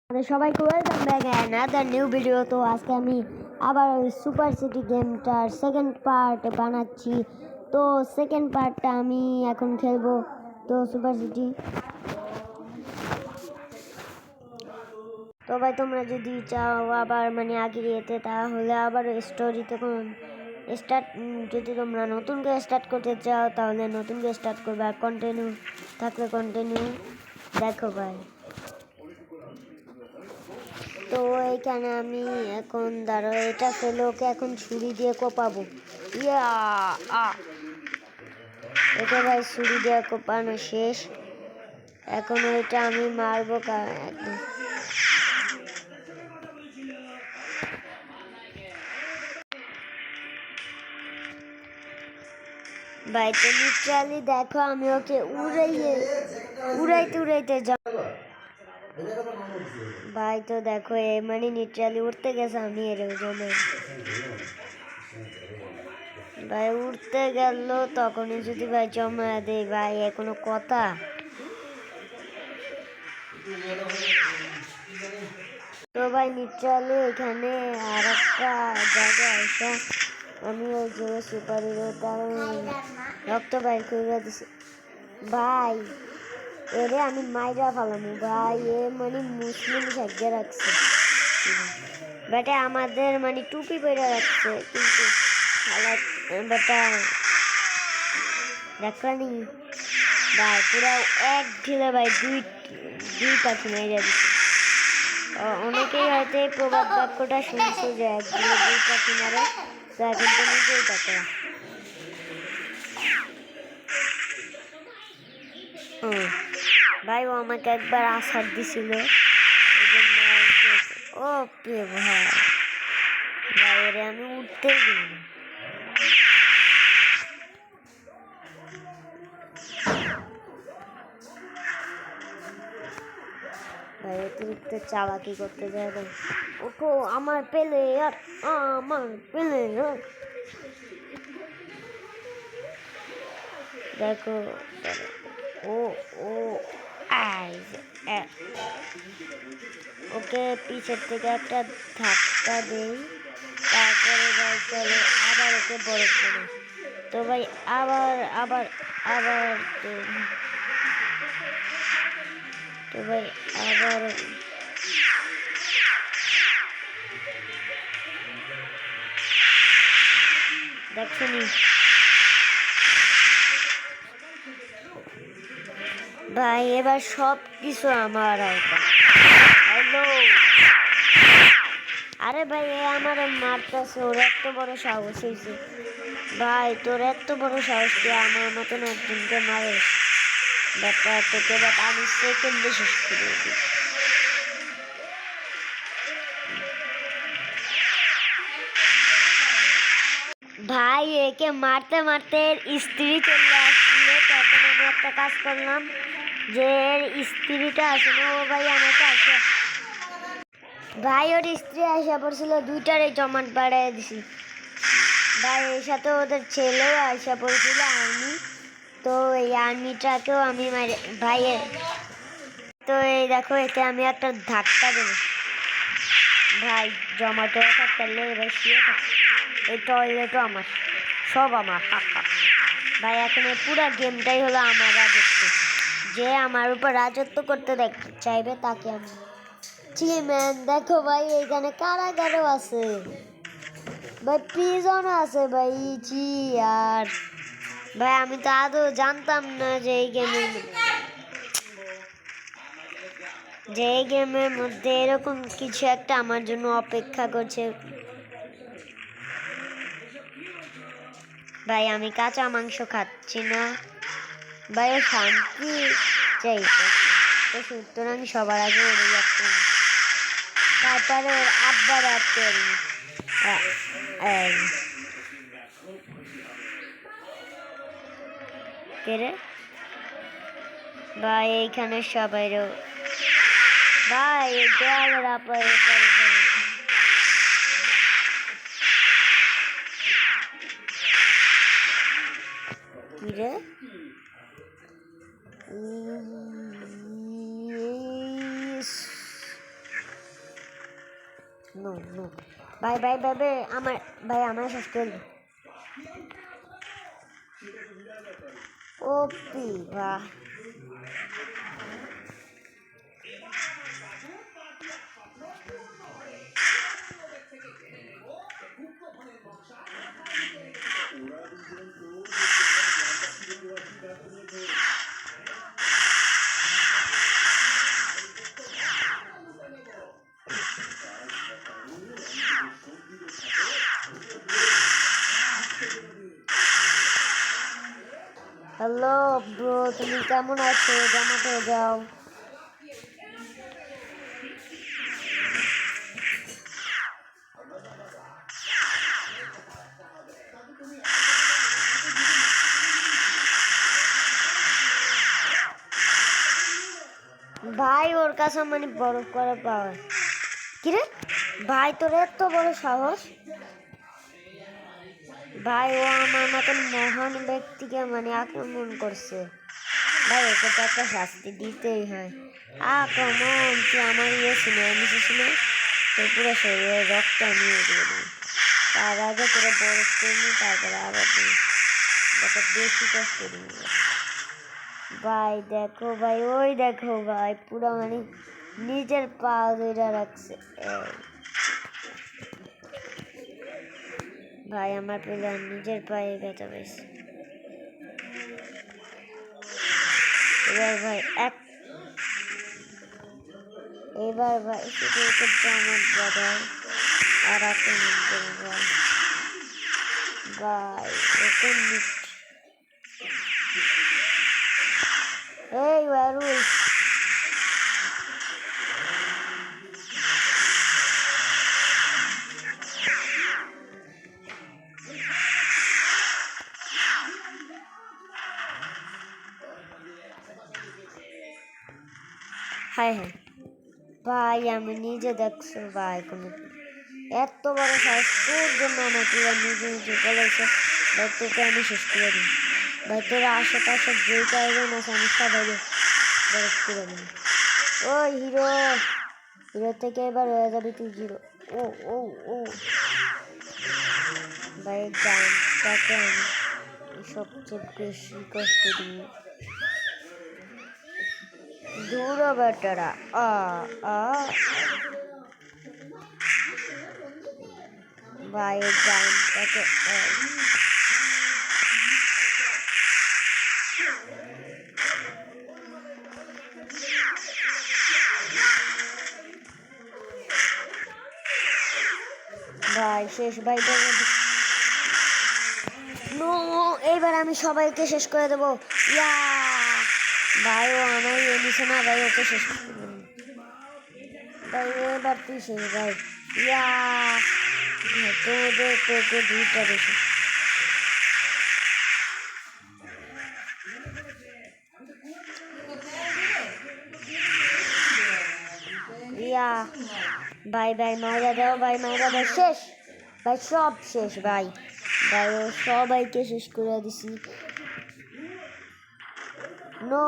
সবাইকে welcome back another new video. তো আজকে আমি আবার ওই সুপার সিটি গেমটার সেকেন্ড পার্ট বানাচ্ছি। তো সেকেন্ড পার্টটা আমি এখন খেলবো। তো সুপার সিটি, তো ভাই তোমরা যদি চাও আবার আগে যেতে, তাহলে আবার স্টোরিতে স্টার্ট, যদি তোমরা নতুন করে স্টার্ট করতে চাও তাহলে নতুন করে স্টার্ট করবে, আর কন্টিনিউ থাকলে কন্টিনিউ দেখো ভাই। তো এইখানে আমি এখন দাঁড়ো, এটা ফেলে ওকে এখন ছুরি দিয়ে কোপাবো। এটা ভাই ছুরি দিয়ে কোপানো শেষ। এখন এটা আমি মারবো ভাই। তো লিটারালি দেখো আমি ওকে উড়াইতে যাব ভাই। তো দেখো লিটারালি উঠতে গেছে, আমি এর জন্য ভাই উঠতে গেল, তখনই যদি ভাই জমা দেয় ভাই, কোনো কথা। তো ভাই লিটারালি এখানে আর একটা জায়গায় আসা, আমি ওই যে সুপার হিরো তার রক্ত বাইর করে দিছি ভাই। এরে আমি মাইরা ফেলামু ভাই। মুসলিম সাজিয়ে রাখছে বেটা, আমাদের টুপি পরে রাখছে, কিন্তু বেটা দেখলানি ভাই পুরা এক ঢিলে ভাই দুই পাখি মেরে দিচ্ছে। অনেকেই হয়তো এই প্রবাদ বাক্যটা শুনছে যে এক ঢিলে দুই পাখি মারে, তো এখন তো নিজেই দেখো। ভাই ও আমাকে একবার আছাড় দিছিল, ওকে ভাই বাইরে আমি উঠতেই দিই না। ভাই অতিরিক্ত চালাকি করতে যায় না। ওঠো আমার প্লেয়ার, দেখো ও ও ওকে পিছের থেকে একটা ধাক্কা দেই, তারপরে ভাই চলো আবার ওকে বরফ করে। তো ভাই আবার আবার আবার তো ভাই আবার দেখছনি ভাই, এবার সব কিছু আমার আওতা। হ্যালো, আরে ভাই আমার মারতেছে, ওর এত বড় সাহস হয়েছে ভাই। তোর এত বড় সাহস কি আমার মতন একজনকে মারে বেটা? তোকে বাট আমি সেকেন্ডে শেষ করে দিই ভাই। একে মারতে মারতে স্ত্রী চলে আসছিল, তখন আমি একটা কাজ করলাম, যে স্ত্রীটা আছে না, ও ভাই আমাকে আসে ভাই, ওর স্ত্রী আসা পড়ছিল, দুইটারে জমাট বাড়াই দিছি ভাই। এর সাথে ওদের ছেলেও আসা পড়ছিল আর্মি, তো এই আর্মিটাকেও আমি মারি ভাই। তো এই দেখো এতে আমি একটা ধাক্কা দেব ভাই, জমাটো থাকতে এবার শুয়ে থাকছে। এই টয়লেটও আমার, সব আমার ভাই। এখন পুরো গেমটাই হলো আমার রাজত্ব, যে আমার উপর রাজত্ব করতে চাইবে তাকে আমি ম্যান। দেখো ভাই এইখানে কারাগারও আছে ভাই, প্রিজনও আছে ভাই। আর ভাই আমি তো আদৌ জানতাম না যে এই গেমের মধ্যে এরকম কিছু একটা আমার জন্য অপেক্ষা করছে ভাই। আমি কাঁচা মাংস খাচ্ছি না ভাই, শান্তি চাই, তো সুতরাং সবার আগে উড়ে যাচ্ছে, তারপরে ওর আব্বার রাখতে কেরে ভাই। এইখানে সবাই ভাই দেওয়ালের আপায় কি রে নো নো ভাই ভাই ভাই ভাই আমার শেষ করে দিন। ওপি বাহ হ্যালো ব্রো, তুমি কেমন আছো? জামাতে যাও। ভাই ওর কাছে মানে বরফ করে পাওয়া। কিরে ভাই, তোর এত বড় সাহস! ভাই ও আমার মতন মহান ব্যক্তিকে মানে আক্রমণ করছে। ভাই ওকে তো একটা শাস্তি দিতেই হয়। আক্রমণ তুই আমার শুনে আমি শুনে তোর পুরো শরীরে রক্ত নিয়ে দিয়ে দিই। তার আগে তোরা বরফ করবি, তারপরে আবার তুই বেশি কষ্ট দিবি। ভাই দেখো ভাই, ওই দেখো ভাই, পুরো মানে নিজের পা ধরে রাখছে। ভাই আমার প্লেয়ার নিজের পায়ে ব্যথা পেয়েছে। এবার ভাই এবার ভাই শুধু আমার ব্রাদার আর আক্রমণ করে ভাই ওকে এই ওয়ারুল হ্যাঁ হ্যাঁ ভাই, আমি নিজে দেখছো ভাই, কোনো এত বড় সাহস তোর জন্য আমাকে নিজে নিজে বলেছে। ভাই তোকে আমি শেষ করে দিই। ভাই তোরা আশেপাশে যে কয়েকজন আছে আমি সবাই বরফ করে দিই। ওই হিরো থেকে এবার হয়ে যাবে তুই জিরো। ও ও ও ভাই গানটাকে আমি সবচেয়ে বেশি কষ্ট দিই। দূর বেটারা আ আ ভাই গানটাকে ভাই শেষ ভাই। নো, এইবার আমি সবাইকে শেষ করে দেবো। ইয়া ভাই ও আমার নিছে না ভাই, ওকে শেষ করে দেবো ভাই। এবার তুই শেষ ভাই। ইয়া তোকে দুইটা বেশি। ইয়া ভাই মারা দাও ভাই, মারা দাও। শেষ ভাই, সব শেষ ভাই। ভাই ও সবাইকে শেষ করে দিছি। নো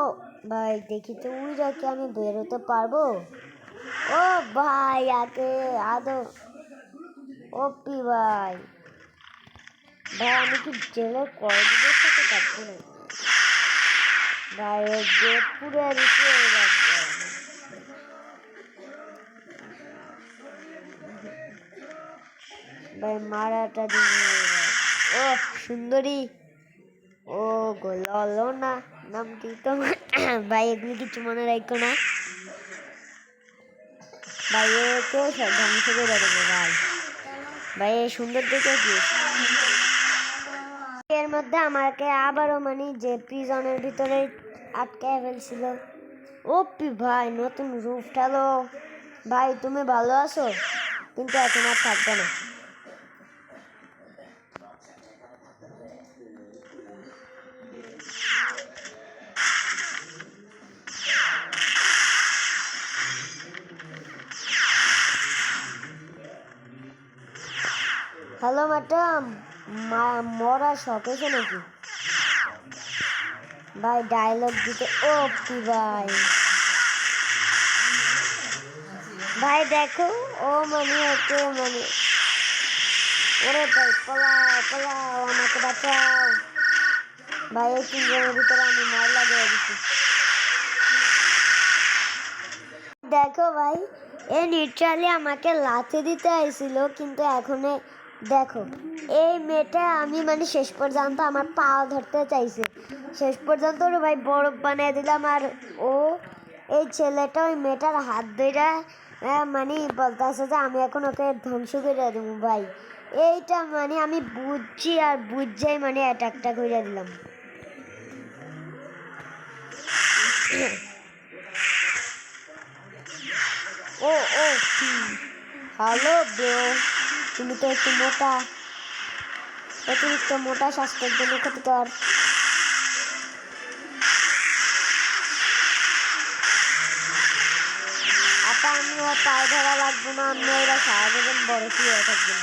ভাই, দেখি তো উইরা কি আমি বেরোতে পারবো? ও ভাই আগে আদৌ ওপি ভাই। ভাই আমি কি জেলের কয়েদিদের সাথে থাকবো না ভাই? ও গেট পুরো রিপে ভাই, মারাটা দিন। ও সুন্দরী, ও গোলালো না নামটি তো ভাই, এগুলি কিছু মনে রাখো না ভাই। একে ধ্বংস করে দেবো ভাই। ভাই এই সুন্দর দেখে কি এর মধ্যে আমাকে আবারও মানে যে প্রিজনের ভিতরে আটকায় ফেলছিল। ওপি ভাই নতুন রূপ ঠেলো ভাই, তুমি ভালো আছো? কিন্তু এখন আর থাকবে না। হ্যালো ম্যাডাম, মরা শখ হয়েছে নাকি ভাই? ডায়লগ দিতে ওপি ভাই। ভাই দেখো ও মানে ওকে মানে ওরে ভাই পালাও পালাও আমাকে বাঁচাও ভাই এই তিনজনের ভিতরে আমি মার লাগিয়ে দিচ্ছি দেখো ভাই এ নিশ্চয়ই আমাকে লাথি দিতে আইছিল কিন্তু এখন দেখো এই মেয়েটা আমি মানে শেষ পর্যন্ত আমার পা ধরতে চাইছে শেষ পর্যন্ত ওর ভাই বরফ বানিয়ে দিলাম আর ও এই ছেলেটা ওই মেয়েটার হাত ধরে মানে বলতেছে যে আমি এখন ওকে ধ্বংস করে দেবো ভাই এইটা মানে আমি বুঝছি আর বুঝছেই মানে অ্যাটাকটা করে দিলাম ও ও হ্যালো ব্রো তুমি তো একটু মোটা অতিরিক্ত মোটা স্বাস্থ্যের জন্য ক্ষতিকর আপা আমি আর পায়ে ধরা লাগবো না আমি ওরা সারা জীবন বড় কি হয়ে থাকবেন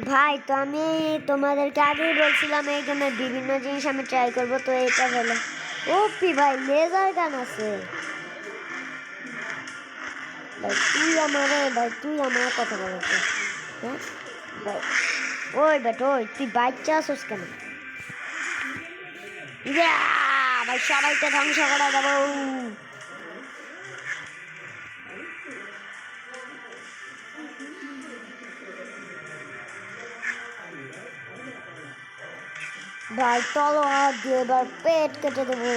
ভাই তো আমি তোমাদেরকে আগেই বলছিলাম এই গেমের বিভিন্ন জিনিস আমি ট্রাই করবো তো এটা হলো ও পি ভাই লেজার গান আছে ভাই তুই আমার কথা বলতো হ্যাঁ ভাই ওই বেট ওই তুই বাচ্চা আসোস কেন ভাই সবাইকে ধ্বংস করে দেবো ভাই তলোয়ার দিয়ে এবার পেট কেটে দেবো